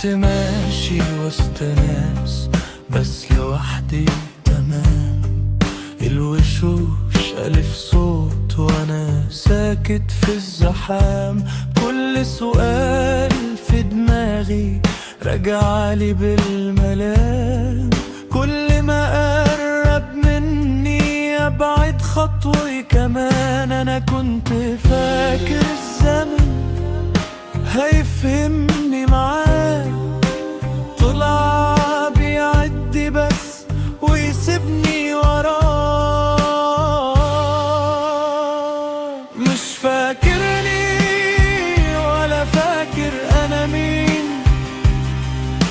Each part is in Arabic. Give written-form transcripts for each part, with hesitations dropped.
كنت ماشي وسط ناس بس لوحدي تمام، الوشوش ألف صوت وأنا ساكت في الزحام. كل سؤال في دماغي رجعلي بالملام، كل ما قرب مني أبعد خطوة كمان. أنا كنت فاكر الزمن هيفهمني معاه، طلع بيعدي بس ويسيبني وراه. مش فاكرني ولا فاكر أنا مين،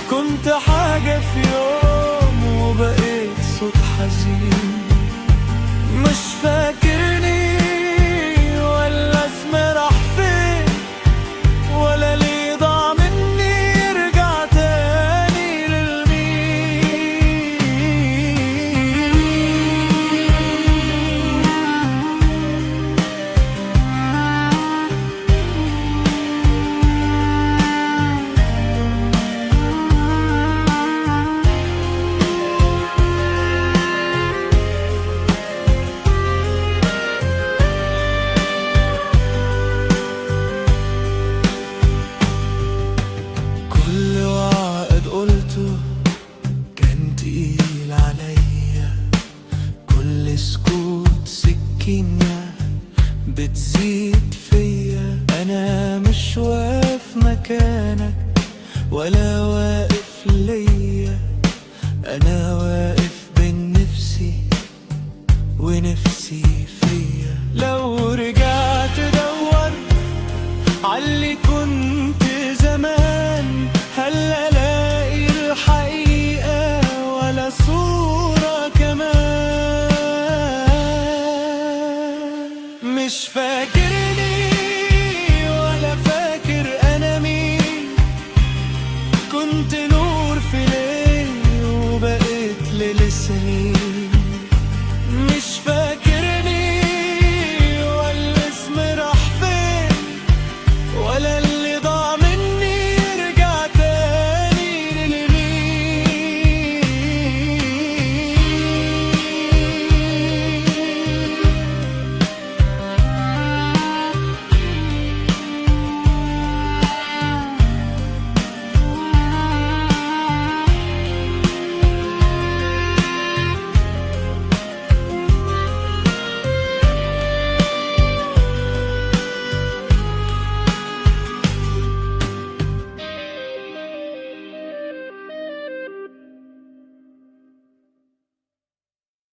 كنت حاجة في يوم وبقيت صوت حزين. مش فاكرني ولا اسمي راح فين، ولا ليه ضاع مني يرجع تاني للمين. كل وعد قلته كان تقيل عليا، كل سكوت سكينة بتزيد